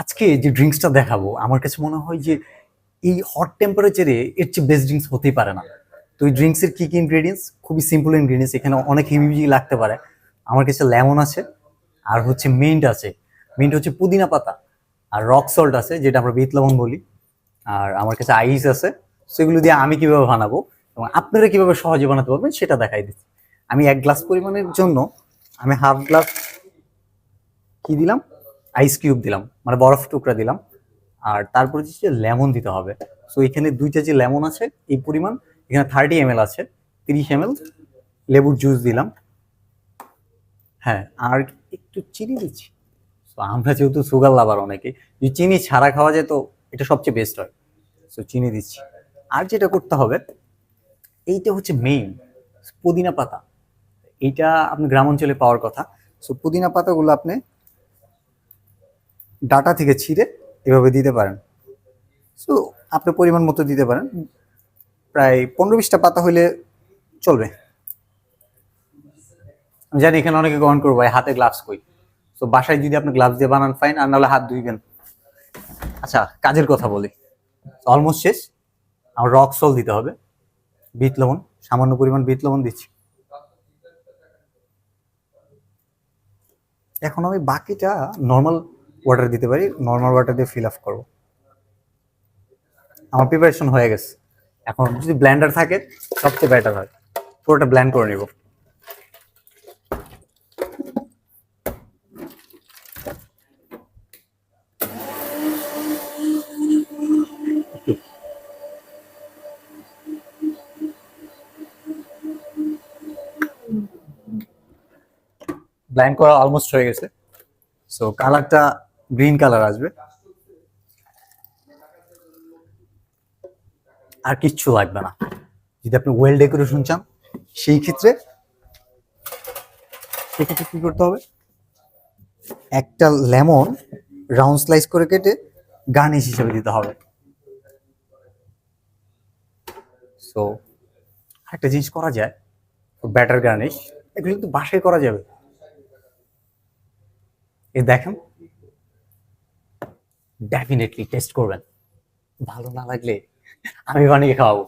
আজকে যে ড্রিঙ্কসটা দেখাবো আমার কাছে মনে হয় যে এই হট টেম্পারেচারে এর চেয়ে বেস্ট ড্রিঙ্কস হতেই পারে না। তো এই ড্রিঙ্কসের কি কি ইনগ্রেডিয়েন্টস? খুবই সিম্পল ইনগ্রেডিয়েন্টস, এখানে অনেক হেভি লাগতে পারে। আমার কাছে লেমন আছে, আর হচ্ছে মিন্ট আছে। মিন্ট হচ্ছে পুদিনা পাতা, আর রক সল্ট আছে যেটা আমরা বিট লবণ বলি, আর আমার কাছে আইস আছে। সেগুলো দিয়ে আমি কিভাবে বানাবো এবং আপনারা কিভাবে সহজে বানাতে পারবেন সেটা দেখাই দিচ্ছি। আমি 1 গ্লাস পরিমাণের জন্য আমি হাফ গ্লাস কি দিলাম, আইস কিউব দিলাম, মানে বরফ টুকরা দিলাম। আর তারপরে হচ্ছে লেমন দিতে হবে। সো এখানে 2টা যে লেমন আছে এই পরিমাণ, এখানে 30 ml আছে, 30 ml লেবুর জুস দিলাম। হ্যাঁ, আর একটু চিনি দিচ্ছি। সো আমরা যেহেতু সুগার লাভার অনেকে, যদি চিনি ছাড়া খাওয়া যায় তো এটা সবচেয়ে বেস্ট হয়। সো চিনি দিচ্ছি। আর যেটা করতে হবে, এইটা হচ্ছে মেইন, পুদিনা পাতা। এইটা আপনি গ্রাম অঞ্চলে পাওয়ার কথা। সো পুদিনা পাতাগুলো আপনি ডাটা থেকে ছিঁড়ে এভাবে দিতে পারেন। সো আপনি পরিমাণ মতো দিতে পারেন, প্রায় 15-20টা পাতা হইলে চলবে। আমি জানি এখানে অনেকে গ্রহণ করবো ভাই হাতে গ্লাভস কই। তো বাসায় যদি আপনি গ্লাভস দিয়ে বানান ফাইন, আর নাহলে হাত ধুইবেন। আচ্ছা, কাজের কথা বলি। অলমোস্ট শেষ। আমার রক সল্ট দিতে হবে, বিট লবণ, সামান্য পরিমাণ বিট লবণ দিচ্ছি। এখন আমি বাকিটা নর্মাল ওয়াটার দিতে পারি, নর্মাল ওয়াটার দিয়ে ফিল আপ করবো। আমার প্রিপারেশন হয়ে গেছে। এখন যদি ব্লেন্ডার থাকে সবচেয়ে বেটার হয়, পুরোটা ব্লেন্ড করে নিব। ব্লেন্ড করা অলমোস্ট হয়ে গেছে। সো কালারটা গ্রিন কালার আসবে। আর কিচ্ছু লাগবে না। যদি আপনি ওয়েল ডেকোরেশন চান সেই ক্ষেত্রে সেক্ষেত্রে কি করতে হবে, একটা লেমন রাউন্ড স্লাইস করে কেটে গার্নিশ হিসেবে দিতে হবে। সো একটা জিনিস করা যায়, ব্যাটার গার্নিশ, এগুলো কিন্তু বাসায় করা যাবে। এই দেখেন, ডেফিনেটলি টেস্ট করবেন। ভালো না লাগলে আমি বানিয়ে খাওয়াবো।